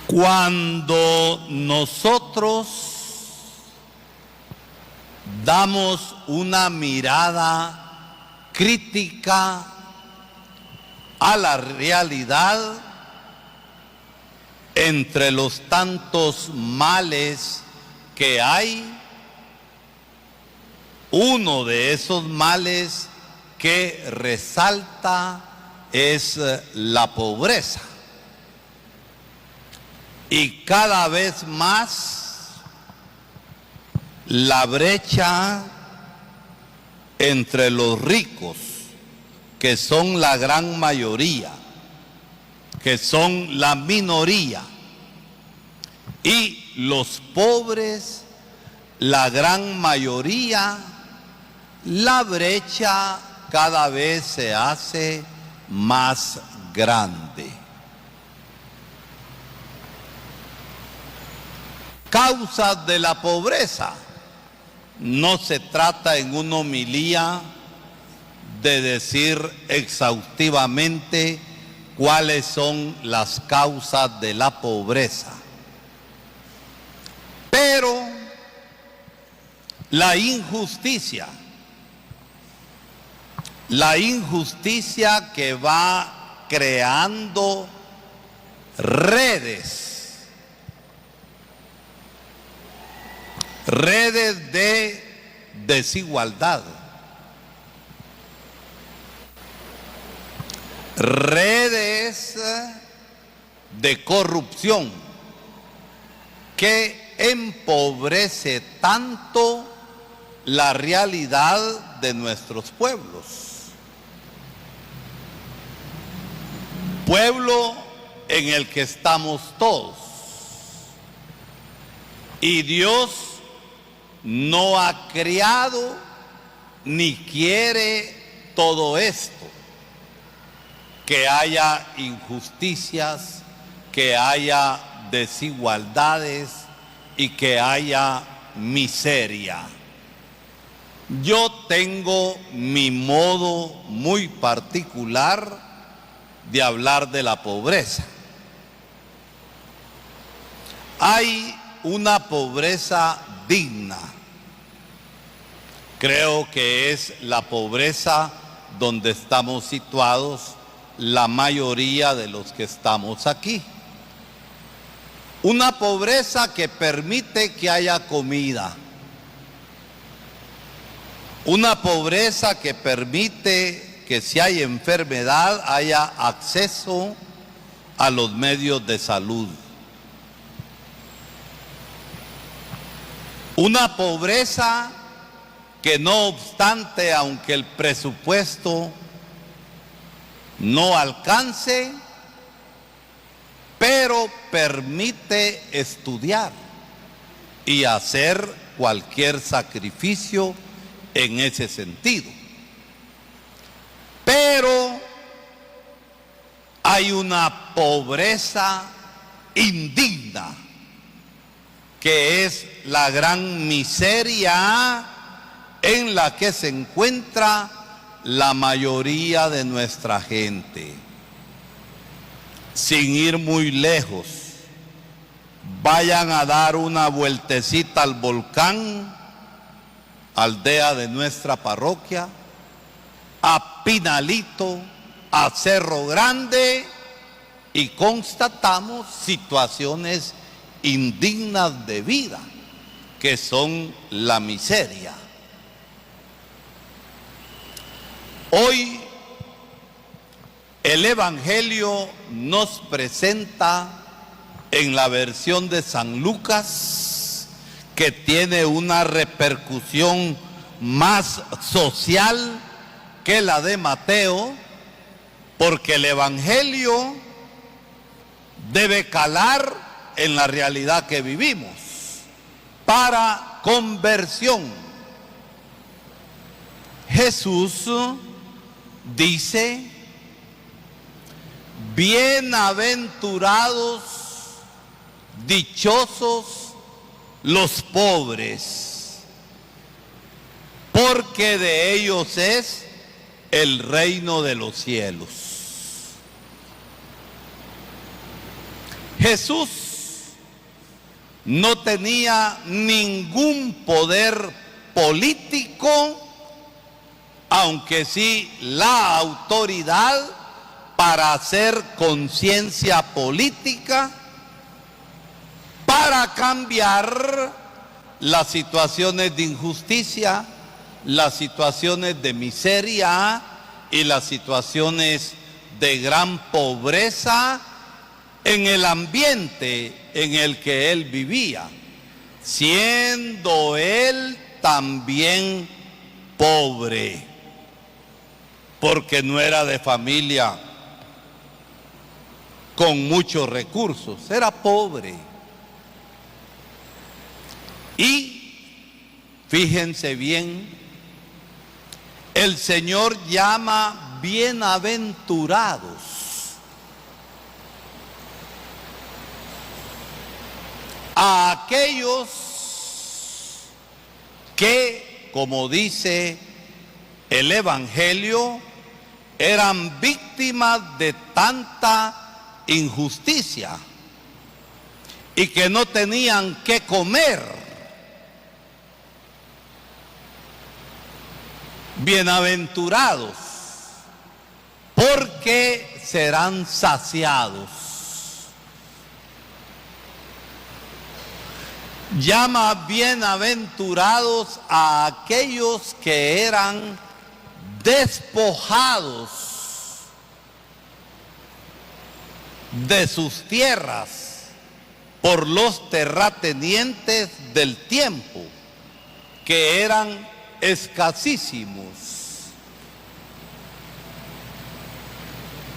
Cuando nosotros damos una mirada crítica a la realidad, entre los tantos males que hay, uno de esos males que resalta es la pobreza. Y cada vez más la brecha entre los ricos, que son la gran mayoría, que son la minoría, y los pobres, la gran mayoría, la brecha cada vez se hace más grande. Causas de la pobreza. No se trata en una homilía de decir exhaustivamente cuáles son las causas de la pobreza. Pero la injusticia que va creando redes de desigualdad, redes de corrupción que empobrece tanto la realidad de nuestros pueblos. Pueblo en el que estamos todos. Y Dios no ha creado ni quiere todo esto, que haya injusticias, que haya desigualdades y que haya miseria. Yo tengo mi modo muy particular de hablar de la pobreza. Hay una pobreza digna. Creo que es la pobreza donde estamos situados la mayoría de los que estamos aquí. Una pobreza que permite que haya comida. Una pobreza que permite que si hay enfermedad haya acceso a los medios de salud. Una pobreza que no obstante, aunque el presupuesto no alcance, pero permite estudiar y hacer cualquier sacrificio en ese sentido. Pero hay una pobreza indigna, que es la gran miseria en la que se encuentra la mayoría de nuestra gente. Sin ir muy lejos, vayan a dar una vueltecita al volcán, aldea de nuestra parroquia, a Pinalito, a Cerro Grande, y constatamos situaciones indignas de vida, que son la miseria. Hoy el Evangelio nos presenta en la versión de San Lucas, que tiene una repercusión más social que la de Mateo, porque el Evangelio debe calar en la realidad que vivimos para conversión. Jesús dice: bienaventurados, dichosos los pobres, porque de ellos es el reino de los cielos. Jesús no tenía ningún poder político, aunque sí la autoridad para hacer conciencia política, para cambiar las situaciones de injusticia, las situaciones de miseria y las situaciones de gran pobreza en el ambiente en el que él vivía, siendo él también pobre, porque no era de familia con muchos recursos, era pobre. Y fíjense bien, el Señor llama bienaventurados a aquellos que, como dice el Evangelio, eran víctimas de tanta injusticia y que no tenían qué comer. Bienaventurados, porque serán saciados. Llama bienaventurados a aquellos que eran despojados de sus tierras por los terratenientes del tiempo, que eran escasísimos.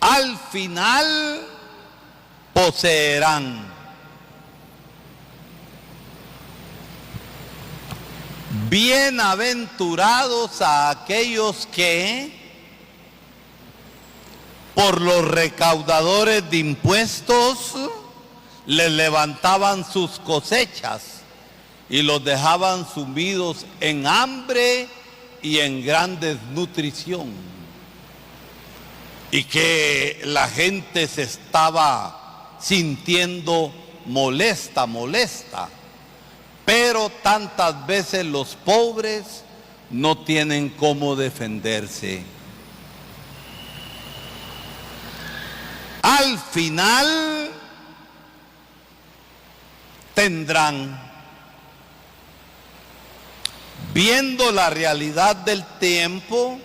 Al final poseerán. Bienaventurados a aquellos que por los recaudadores de impuestos les levantaban sus cosechas y los dejaban sumidos en hambre y en gran desnutrición, y que la gente se estaba sintiendo molesta, pero tantas veces los pobres no tienen cómo defenderse. Al final tendrán, viendo la realidad del tiempo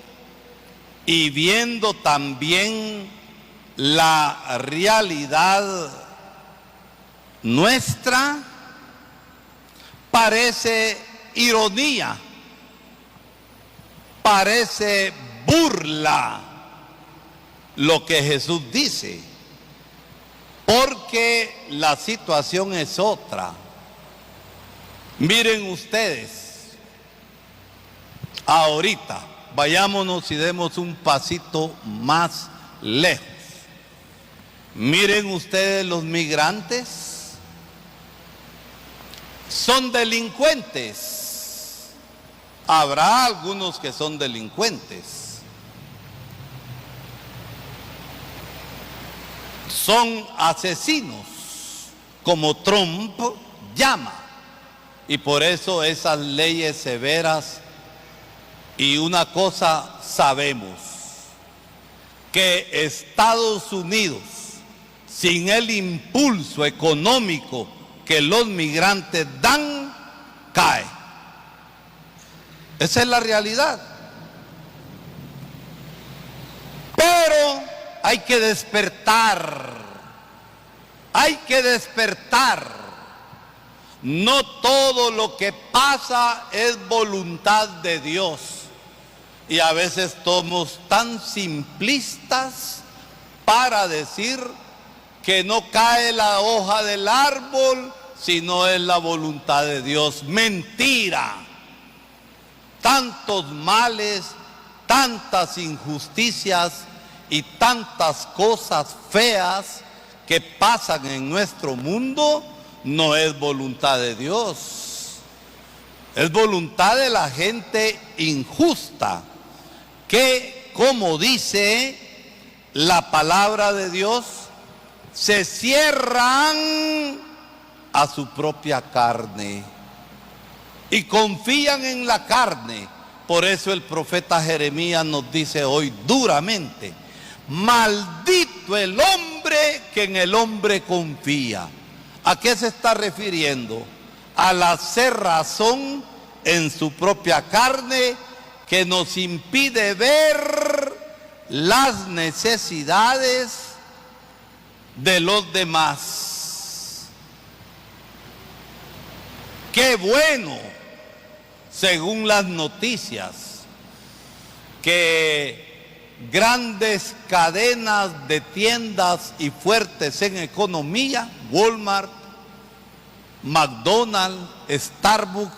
y viendo también la realidad nuestra, parece ironía, parece burla lo que Jesús dice, porque la situación es otra. Miren ustedes, ahorita, vayámonos y demos un pasito más lejos. Miren ustedes, los migrantes son delincuentes. Habrá algunos que son delincuentes. Son asesinos, como Trump llama. Y por eso esas leyes severas. Y una cosa sabemos, que Estados Unidos, sin el impulso económico que los migrantes dan, cae. Esa es la realidad. Pero hay que despertar. Hay que despertar. No todo lo que pasa es voluntad de Dios. Y a veces somos tan simplistas para decir que no cae la hoja del árbol si no es la voluntad de Dios. Mentira. Tantos males, tantas injusticias y tantas cosas feas que pasan en nuestro mundo no es voluntad de Dios. Es voluntad de la gente injusta, que, como dice la palabra de Dios, se cierran a su propia carne y confían en la carne. Por eso el profeta Jeremías nos dice hoy duramente: maldito el hombre que en el hombre confía. ¿A qué se está refiriendo? Al hacer razón en su propia carne, que nos impide ver las necesidades de los demás. Qué bueno, según las noticias, que grandes cadenas de tiendas y fuertes en economía, Walmart, McDonald's, Starbucks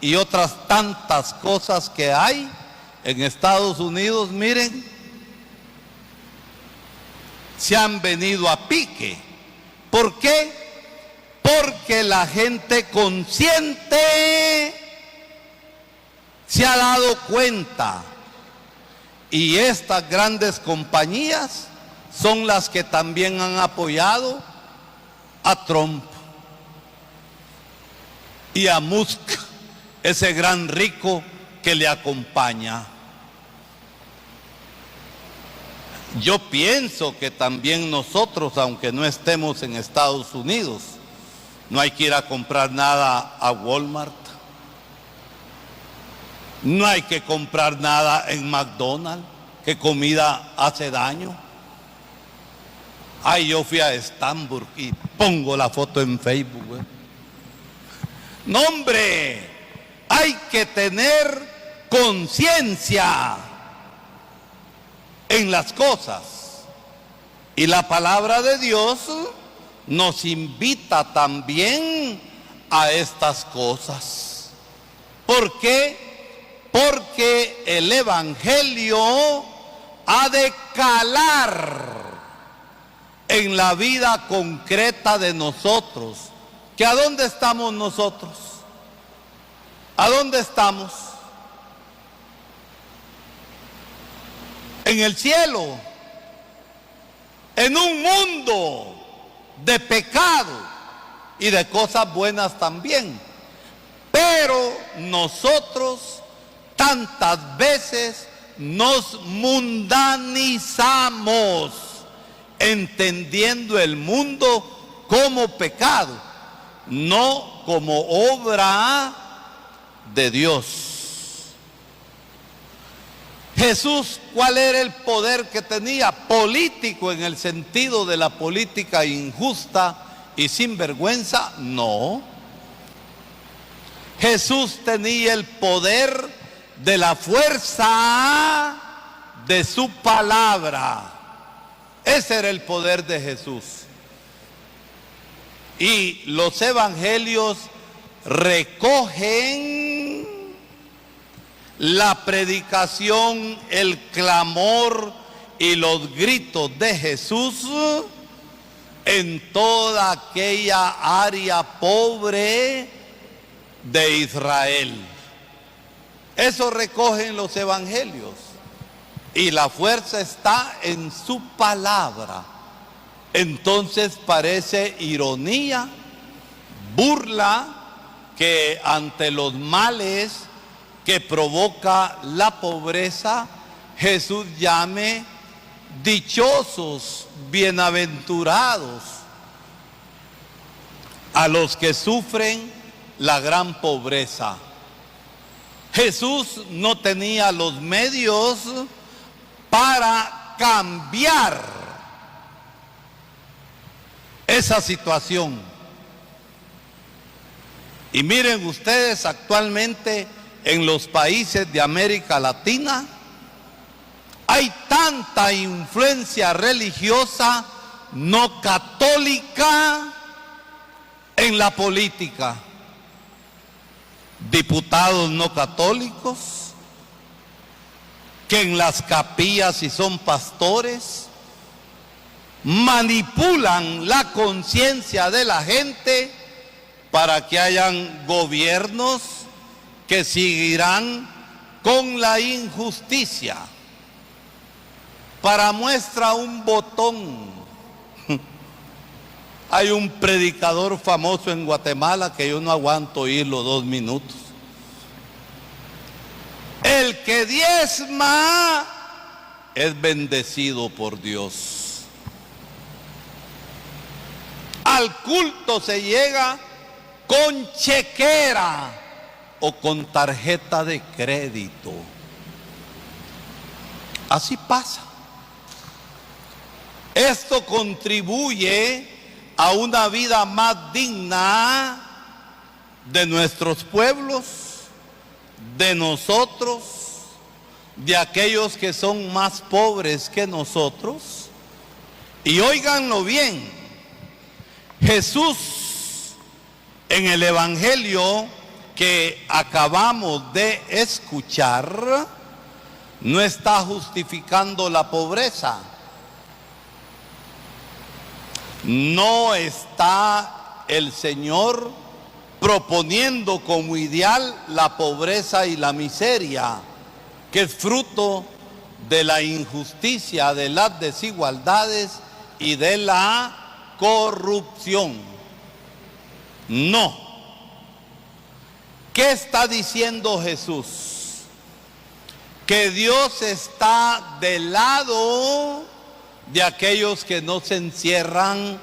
y otras tantas cosas que hay en Estados Unidos, miren, se han venido a pique. ¿Por qué? Porque la gente consciente se ha dado cuenta, y estas grandes compañías son las que también han apoyado a Trump y a Musk, ese gran rico que le acompaña. Yo pienso que también nosotros, aunque no estemos en Estados Unidos, no hay que ir a comprar nada a Walmart. No hay que comprar nada en McDonald's, que comida hace daño. Ay, yo fui a Estambul y pongo la foto en Facebook. No, hombre, hay que tener conciencia en las cosas. Y la palabra de Dios nos invita también a estas cosas. ¿Por qué? Porque el Evangelio ha de calar en la vida concreta de nosotros. ¿Que a dónde estamos nosotros? ¿A dónde estamos? En el cielo, en un mundo de pecado y de cosas buenas también. Pero nosotros tantas veces nos mundanizamos, entendiendo el mundo como pecado, no como obra de Dios. Jesús, ¿cuál era el poder que tenía? Político, en el sentido de la política injusta y sin vergüenza. No. Jesús tenía el poder de la fuerza de su palabra. Ese era el poder de Jesús. Y los evangelios recogen la predicación, el clamor y los gritos de Jesús en toda aquella área pobre de Israel. Eso recogen los evangelios. Y la fuerza está en su palabra. Entonces parece ironía, burla, que ante los males que provoca la pobreza, Jesús llame dichosos, bienaventurados a los que sufren la gran pobreza. Jesús no tenía los medios para cambiar esa situación. Y miren ustedes, actualmente en los países de América Latina hay tanta influencia religiosa no católica en la política. Diputados no católicos que en las capillas, si son pastores, manipulan la conciencia de la gente para que hayan gobiernos que seguirán con la injusticia. Para muestra un botón, Hay un predicador famoso en Guatemala que yo no aguanto oírlo 2 minutos. El que diezma es bendecido por Dios. Al culto se llega con chequera o con tarjeta de crédito. Así pasa. Esto contribuye a una vida más digna de nuestros pueblos, de nosotros, de aquellos que son más pobres que nosotros. Y óiganlo bien, Jesús en el Evangelio que acabamos de escuchar no está justificando la pobreza. No está el Señor proponiendo como ideal la pobreza y la miseria, que es fruto de la injusticia, de las desigualdades y de la corrupción. No. ¿Qué está diciendo Jesús? Que Dios está del lado de aquellos que no se encierran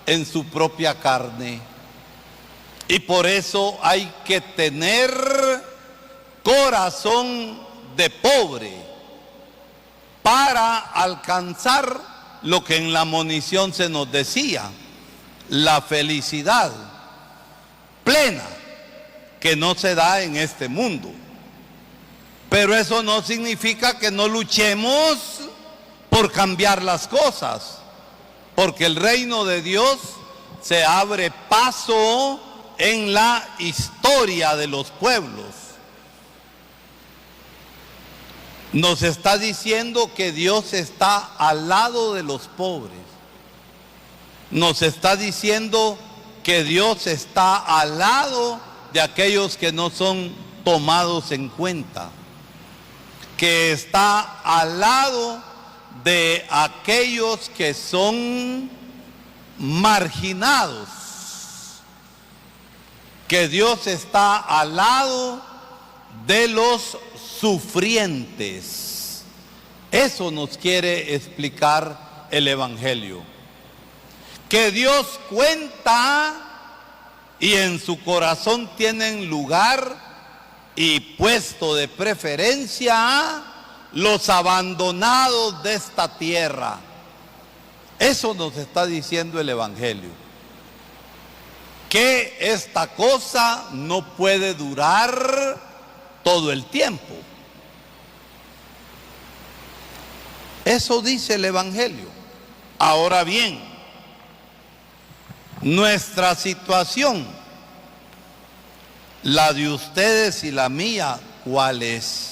en su propia carne. Y por eso hay que tener corazón de pobre para alcanzar lo que en la monición se nos decía, la felicidad plena que no se da en este mundo. Pero eso no significa que no luchemos por cambiar las cosas, porque el reino de Dios se abre paso en la historia de los pueblos. Nos está diciendo que Dios está al lado de los pobres. Nos está diciendo que Dios está al lado de aquellos que no son tomados en cuenta, que está al lado de aquellos que son marginados, que Dios está al lado de los sufrientes. Eso nos quiere explicar el Evangelio. Que Dios cuenta y en su corazón tienen lugar y puesto de preferencia los abandonados de esta tierra. Eso nos está diciendo el Evangelio. Que esta cosa no puede durar todo el tiempo. Eso dice el Evangelio. Ahora bien, nuestra situación, la de ustedes y la mía, ¿cuál es?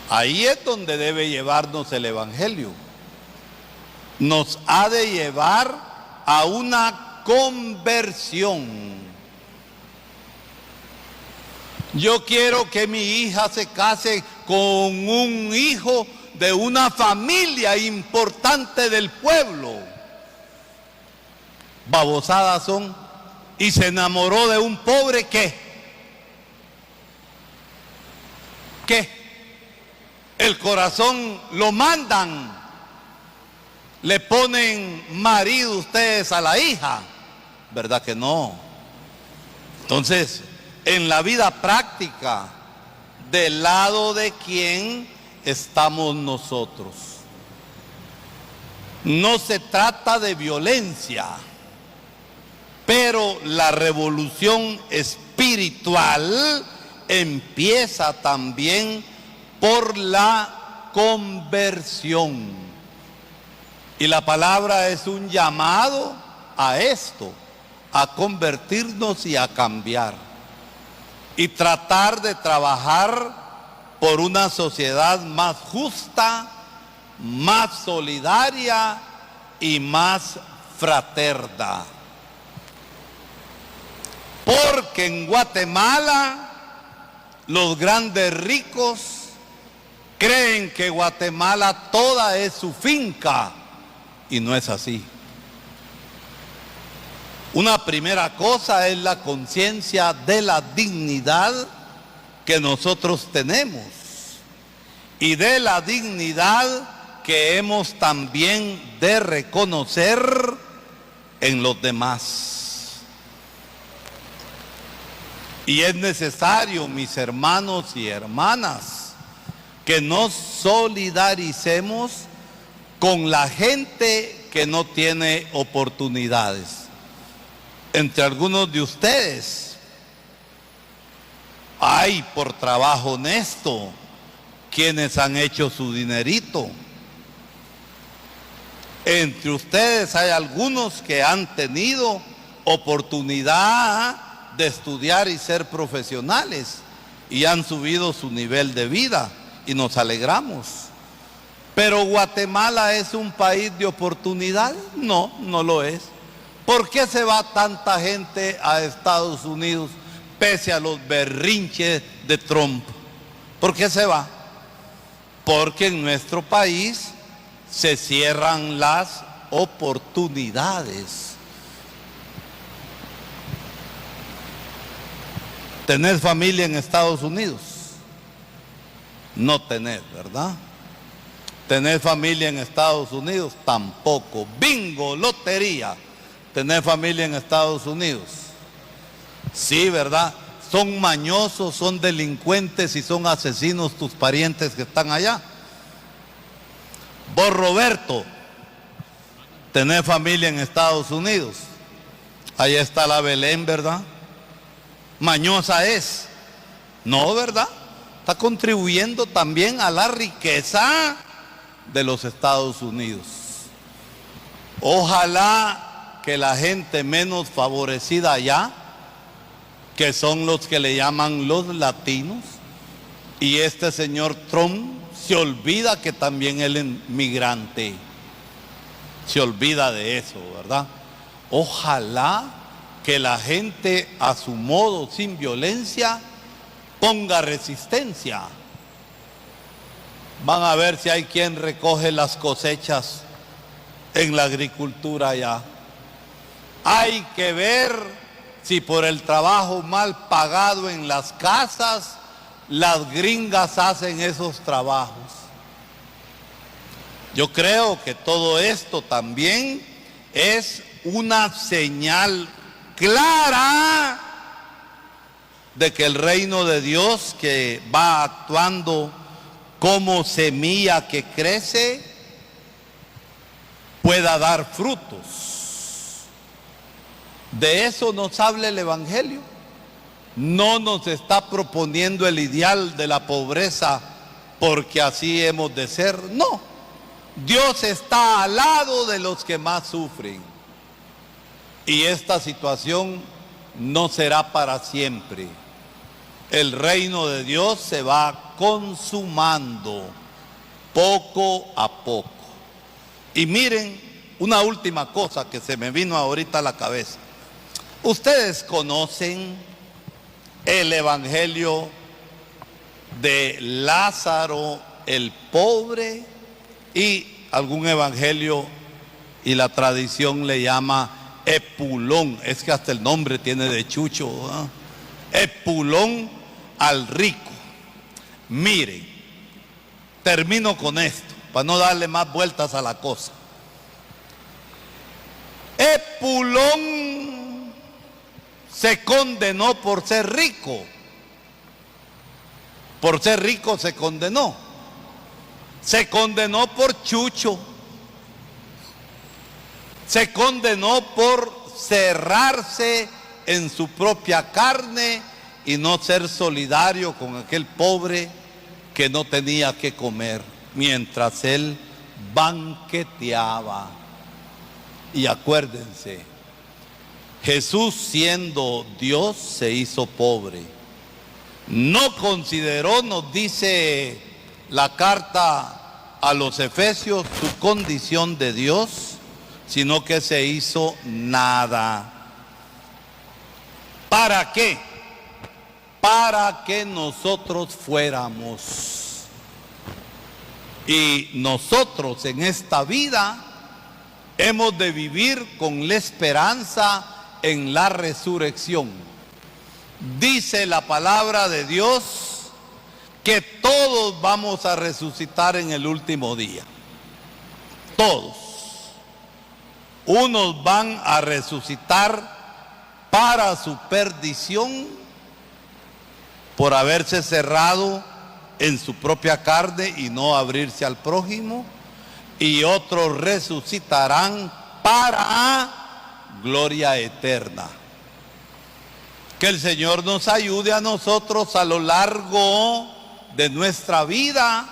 Ahí es donde debe llevarnos el Evangelio. Nos ha de llevar a una conversión. Yo quiero que mi hija se case con un hijo de una familia importante del pueblo. Babosadas son. Y se enamoró de un pobre, ¿qué? ¿Qué? El corazón lo mandan. Le ponen marido ustedes a la hija. ¿Verdad que no? Entonces, en la vida práctica, ¿del lado de quién estamos nosotros? No se trata de violencia, pero la revolución espiritual empieza también por la conversión. Y la palabra es un llamado a esto, a convertirnos y a cambiar. Y tratar de trabajar por una sociedad más justa, más solidaria y más fraterna. Porque en Guatemala los grandes ricos creen que Guatemala toda es su finca y no es así. Una primera cosa es la conciencia de la dignidad que nosotros tenemos y de la dignidad que hemos también de reconocer en los demás. Y es necesario, mis hermanos y hermanas, que nos solidaricemos con la gente que no tiene oportunidades. Entre algunos de ustedes hay, por trabajo honesto, quienes han hecho su dinerito. Entre ustedes hay algunos que han tenido oportunidad de estudiar y ser profesionales y han subido su nivel de vida y nos alegramos. Pero Guatemala es un país de oportunidad. No, no lo es. ¿Por qué se va tanta gente a Estados Unidos pese a los berrinches de Trump? ¿Por qué se va? Porque en nuestro país se cierran las oportunidades. ¿Tenés familia en Estados Unidos? No tenés, ¿verdad? ¿Tenés familia en Estados Unidos? Tampoco. Bingo, lotería. ¿Tenés familia en Estados Unidos? Sí, ¿verdad? Son mañosos, son delincuentes y son asesinos tus parientes que están allá. Vos, Roberto, tenés familia en Estados Unidos. Ahí está la Belén, ¿verdad? Mañosa es. No, ¿verdad? Está contribuyendo también a la riqueza de los Estados Unidos. Ojalá que la gente menos favorecida allá, que son los que le llaman los latinos, y este señor Trump se olvida que también él es migrante, se olvida de eso, ¿verdad? Ojalá que la gente a su modo, sin violencia, ponga resistencia. Van a ver si hay quien recoge las cosechas en la agricultura allá. Hay que ver si por el trabajo mal pagado en las casas, las gringas hacen esos trabajos. Yo creo que todo esto también es una señal clara de que el reino de Dios, que va actuando como semilla que crece, pueda dar frutos. De eso nos habla el Evangelio. No nos está proponiendo el ideal de la pobreza porque así hemos de ser. No, Dios está al lado de los que más sufren. Y esta situación no será para siempre. El reino de Dios se va consumando poco a poco. Y miren, una última cosa que se me vino ahorita a la cabeza. Ustedes conocen el evangelio de Lázaro el pobre y algún evangelio, y la tradición le llama Epulón. Es que hasta el nombre tiene de chucho, ¿verdad? Epulón al rico. Miren, termino con esto para no darle más vueltas a la cosa. Epulón se condenó por ser rico. Por ser rico se condenó. Se condenó por chucho. Se condenó por cerrarse en su propia carne y no ser solidario con aquel pobre que no tenía que comer mientras él banqueteaba. Y acuérdense, Jesús, siendo Dios, se hizo pobre. No consideró, nos dice la carta a los Efesios, su condición de Dios, sino que se hizo nada. ¿Para qué? Para que nosotros fuéramos. Y nosotros en esta vida hemos de vivir con la esperanza en la resurrección. Dice la palabra de Dios que todos vamos a resucitar en el último día. Todos. Unos van a resucitar para su perdición por haberse cerrado en su propia carne y no abrirse al prójimo, y otros resucitarán para gloria eterna. Que el Señor nos ayude a nosotros a lo largo de nuestra vida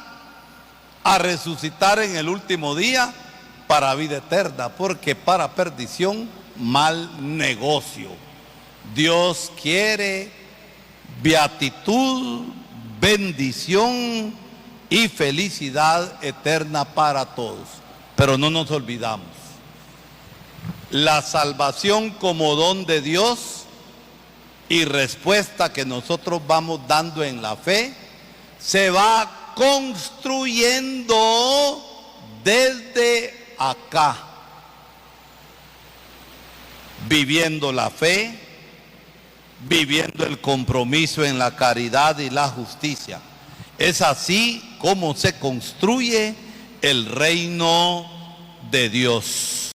a resucitar en el último día para vida eterna, porque para perdición, mal negocio. Dios quiere beatitud, bendición y felicidad eterna para todos. Pero no nos olvidamos, la salvación como don de Dios y respuesta que nosotros vamos dando en la fe se va construyendo desde acá, viviendo la fe, viviendo el compromiso en la caridad y la justicia. Es así como se construye el reino de Dios.